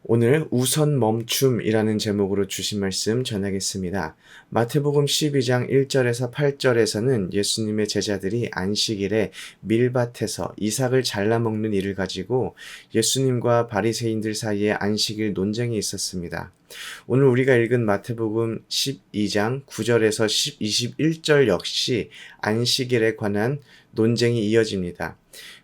오늘 우선 멈춤이라는 제목으로 주신 말씀 전하겠습니다. 마태복음 12장 1절에서 8절에서는 예수님의 제자들이 안식일에 밀밭에서 이삭을 잘라 먹는 일을 가지고 예수님과 바리새인들 사이에 안식일 논쟁이 있었습니다. 오늘 우리가 읽은 마태복음 12장 9절에서 21절 역시 안식일에 관한 논쟁이 이어집니다.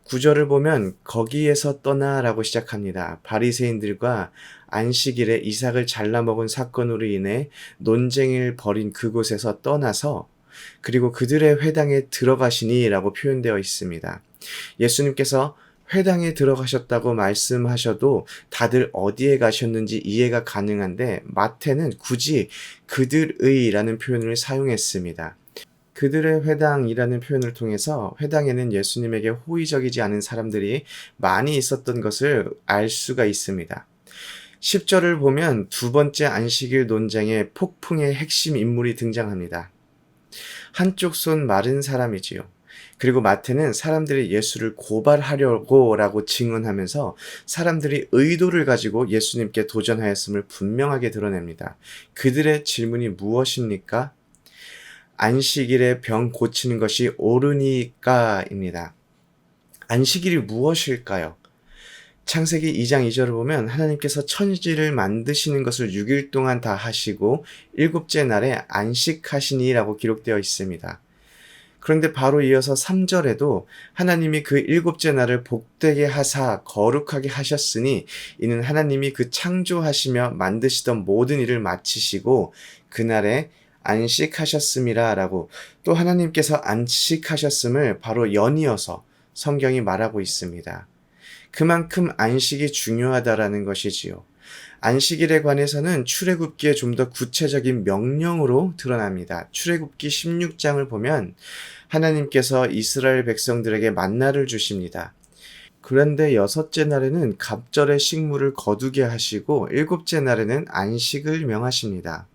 구절을 보면 거기에서 떠나라고 시작합니다. 바리새인들과 안식일에 이삭을 잘라 먹은 사건으로 인해 논쟁을 벌인 그곳에서 떠나서 그리고 그들의 회당에 들어가시니라고 표현되어 있습니다. 예수님께서 회당에 들어가셨다고 말씀하셔도 다들 어디에 가셨는지 이해가 가능한데 마태는 굳이 그들의라는 표현을 사용했습니다. 그들의 회당이라는 표현을 통해서 회당에는 예수님에게 호의적이지 않은 사람들이 많이 있었던 것을 알 수가 있습니다. 10절을 보면 두 번째 안식일 논쟁에 폭풍의 핵심 인물이 등장합니다. 한쪽 손 마른 사람이지요. 그리고 마태는 사람들이 예수를 고발하려고 라고 증언하면서 사람들이 의도를 가지고 예수님께 도전하였음을 분명하게 드러냅니다. 그들의 질문이 무엇입니까? 안식일에 병 고치는 것이 옳으니까입니다. 안식일이 무엇일까요? 창세기 2장 2절을 보면 하나님께서 천지를 만드시는 것을 6일 동안 다 하시고 일곱째 날에 안식하시니라고 기록되어 있습니다. 그런데 바로 이어서 3절에도 하나님이 그 일곱째 날을 복되게 하사 거룩하게 하셨으니 이는 하나님이 그 창조하시며 만드시던 모든 일을 마치시고 그날에 안식하셨음이라 라고 또 하나님께서 안식하셨음을 바로 연이어서 성경이 말하고 있습니다. 그만큼 안식이 중요하다라는 것이지요. 안식일에 관해서는 출애굽기에 좀 더 구체적인 명령으로 드러납니다. 출애굽기 16장을 보면 하나님께서 이스라엘 백성들에게 만나를 주십니다. 그런데 여섯째 날에는 갑절의 식물을 거두게 하시고 일곱째 날에는 안식을 명하십니다.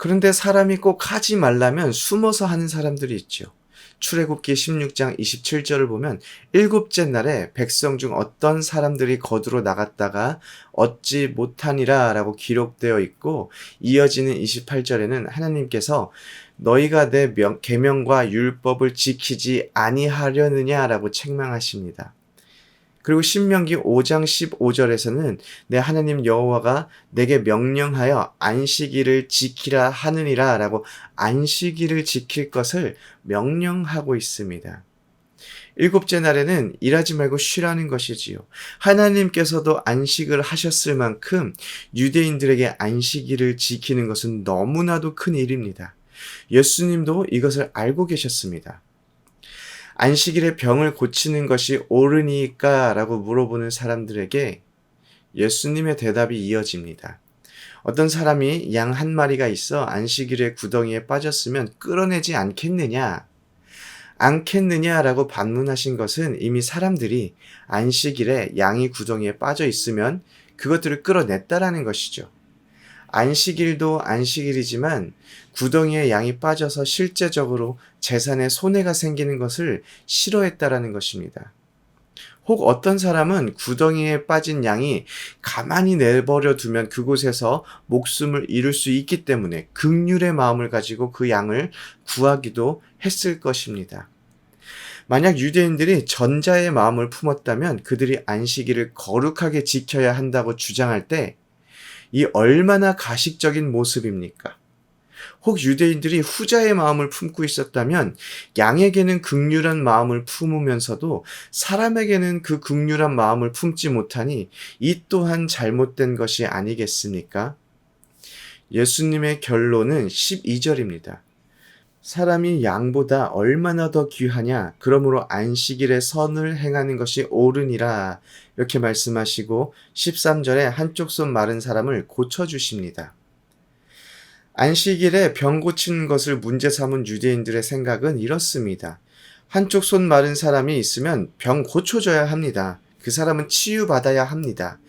그런데 사람이 꼭 하지 말라면 숨어서 하는 사람들이 있죠. 출애굽기 16장 27절을 보면 일곱째 날에 백성 중 어떤 사람들이 거두러 나갔다가 얻지 못하니라 라고 기록되어 있고 이어지는 28절에는 하나님께서 너희가 내 계명과 율법을 지키지 아니하려느냐라고 책망하십니다. 그리고 신명기 5장 15절에서는 내 하나님 여호와가 내게 명령하여 안식일을 지키라 하느니라 라고 안식일을 지킬 것을 명령하고 있습니다. 일곱째 날에는 일하지 말고 쉬라는 것이지요. 하나님께서도 안식을 하셨을 만큼 유대인들에게 안식일을 지키는 것은 너무나도 큰 일입니다. 예수님도 이것을 알고 계셨습니다. 안식일에 병을 고치는 것이 옳으니까 라고 물어보는 사람들에게 예수님의 대답이 이어집니다. 어떤 사람이 양 한 마리가 있어 안식일에 구덩이에 빠졌으면 끌어내지 않겠느냐라고 반문하신 것은 이미 사람들이 안식일에 양이 구덩이에 빠져 있으면 그것들을 끌어냈다라는 것이죠. 안식일도 안식일이지만 구덩이에 양이 빠져서 실제적으로 재산에 손해가 생기는 것을 싫어했다라는 것입니다. 혹 어떤 사람은 구덩이에 빠진 양이 가만히 내버려 두면 그곳에서 목숨을 잃을 수 있기 때문에 긍휼의 마음을 가지고 그 양을 구하기도 했을 것입니다. 만약 유대인들이 전자의 마음을 품었다면 그들이 안식일을 거룩하게 지켜야 한다고 주장할 때 이 얼마나 가식적인 모습입니까? 혹 유대인들이 후자의 마음을 품고 있었다면 양에게는 긍휼한 마음을 품으면서도 사람에게는 그 긍휼한 마음을 품지 못하니 이 또한 잘못된 것이 아니겠습니까? 예수님의 결론은 12절입니다. 사람이 양보다 얼마나 더 귀하냐? 그러므로 안식일에 선을 행하는 것이 옳으니라. 이렇게 말씀하시고 13절에 한쪽 손 마른 사람을 고쳐주십니다. 안식일에 병 고치는 것을 문제 삼은 유대인들의 생각은 이렇습니다. 한쪽 손 마른 사람이 있으면 병 고쳐줘야 합니다. 그 사람은 치유받아야 합니다.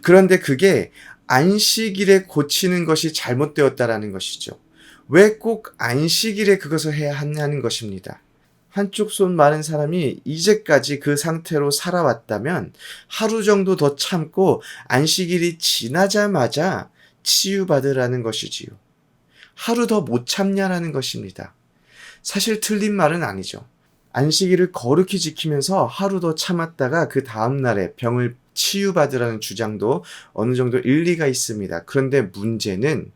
그런데 그게 안식일에 고치는 것이 잘못되었다라는 것이죠. 왜 꼭 안식일에 그것을 해야 하냐는 것입니다. 한쪽 손 마른 사람이 이제까지 그 상태로 살아왔다면 하루 정도 더 참고 안식일이 지나자마자 치유받으라는 것이지요. 하루 더 못 참냐라는 것입니다. 사실 틀린 말은 아니죠. 안식일을 거룩히 지키면서 하루 더 참았다가 그 다음날에 병을 치유받으라는 주장도 어느 정도 일리가 있습니다. 그런데 문제는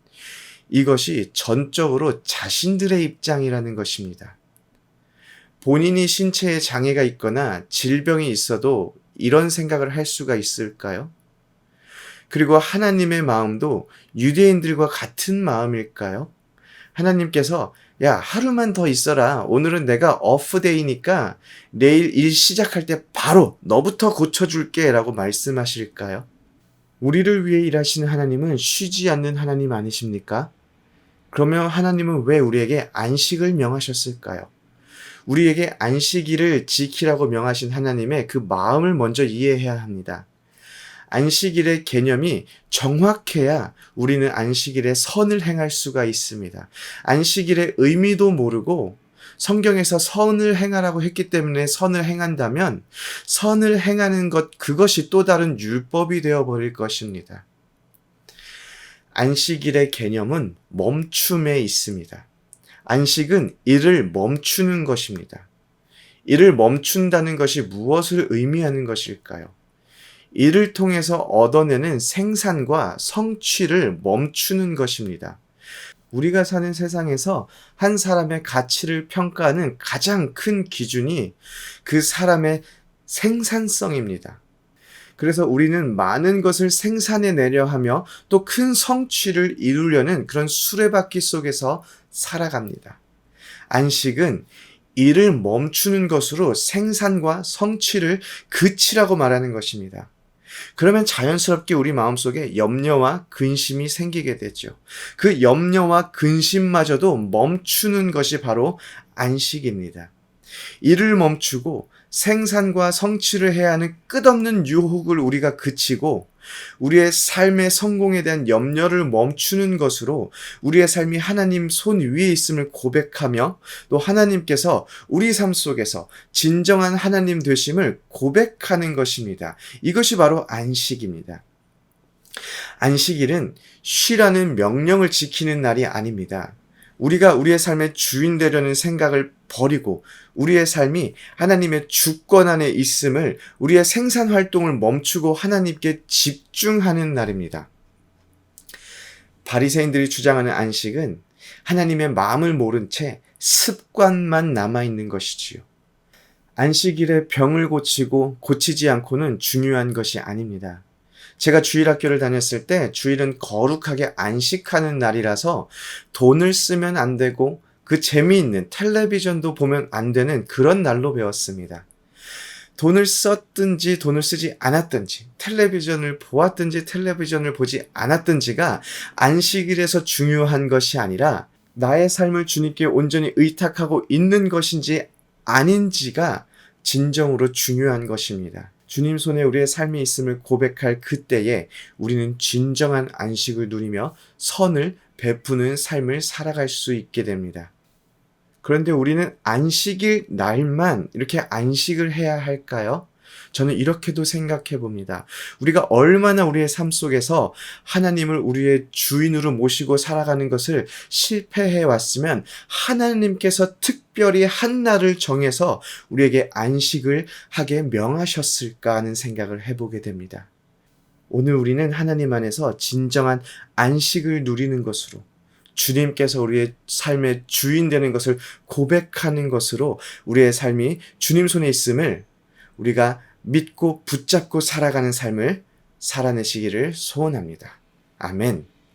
이것이 전적으로 자신들의 입장이라는 것입니다. 본인이 신체에 장애가 있거나 질병이 있어도 이런 생각을 할 수가 있을까요? 그리고 하나님의 마음도 유대인들과 같은 마음일까요? 하나님께서 야, 하루만 더 있어라. 오늘은 내가 오프데이니까 내일 일 시작할 때 바로 너부터 고쳐줄게 라고 말씀하실까요? 우리를 위해 일하시는 하나님은 쉬지 않는 하나님 아니십니까? 그러면 하나님은 왜 우리에게 안식을 명하셨을까요? 우리에게 안식일을 지키라고 명하신 하나님의 그 마음을 먼저 이해해야 합니다. 안식일의 개념이 정확해야 우리는 안식일에 선을 행할 수가 있습니다. 안식일의 의미도 모르고 성경에서 선을 행하라고 했기 때문에 선을 행한다면 선을 행하는 것, 그것이 또 다른 율법이 되어버릴 것입니다. 안식일의 개념은 멈춤에 있습니다. 안식은 일을 멈추는 것입니다. 일을 멈춘다는 것이 무엇을 의미하는 것일까요? 이를 통해서 얻어내는 생산과 성취를 멈추는 것입니다. 우리가 사는 세상에서 한 사람의 가치를 평가하는 가장 큰 기준이 그 사람의 생산성입니다. 그래서 우리는 많은 것을 생산해내려 하며 또 큰 성취를 이루려는 그런 수레바퀴 속에서 살아갑니다. 안식은 일을 멈추는 것으로 생산과 성취를 그치라고 말하는 것입니다. 그러면 자연스럽게 우리 마음속에 염려와 근심이 생기게 되죠. 그 염려와 근심마저도 멈추는 것이 바로 안식입니다. 일을 멈추고 생산과 성취를 해야 하는 끝없는 유혹을 우리가 그치고 우리의 삶의 성공에 대한 염려를 멈추는 것으로 우리의 삶이 하나님 손 위에 있음을 고백하며 또 하나님께서 우리 삶 속에서 진정한 하나님 되심을 고백하는 것입니다. 이것이 바로 안식입니다. 안식일은 쉬라는 명령을 지키는 날이 아닙니다. 우리가 우리의 삶의 주인 되려는 생각을 버리고 우리의 삶이 하나님의 주권 안에 있음을, 우리의 생산 활동을 멈추고 하나님께 집중하는 날입니다. 바리새인들이 주장하는 안식은 하나님의 마음을 모른 채 습관만 남아있는 것이지요. 안식일에 병을 고치고 고치지 않고는 중요한 것이 아닙니다. 제가 주일학교를 다녔을 때 주일은 거룩하게 안식하는 날이라서 돈을 쓰면 안 되고 그 재미있는 텔레비전도 보면 안 되는 그런 날로 배웠습니다. 돈을 썼든지 돈을 쓰지 않았든지 텔레비전을 보았든지 텔레비전을 보지 않았든지가 안식일에서 중요한 것이 아니라 나의 삶을 주님께 온전히 의탁하고 있는 것인지 아닌지가 진정으로 중요한 것입니다. 주님 손에 우리의 삶이 있음을 고백할 그때에 우리는 진정한 안식을 누리며 선을 베푸는 삶을 살아갈 수 있게 됩니다. 그런데 우리는 안식일 날만 이렇게 안식을 해야 할까요? 저는 이렇게도 생각해 봅니다. 우리가 얼마나 우리의 삶 속에서 하나님을 우리의 주인으로 모시고 살아가는 것을 실패해 왔으면 하나님께서 특별히 한 날을 정해서 우리에게 안식을 하게 명하셨을까 하는 생각을 해보게 됩니다. 오늘 우리는 하나님 안에서 진정한 안식을 누리는 것으로 주님께서 우리의 삶의 주인 되는 것을 고백하는 것으로 우리의 삶이 주님 손에 있음을 우리가 믿고 붙잡고 살아가는 삶을 살아내시기를 소원합니다. 아멘.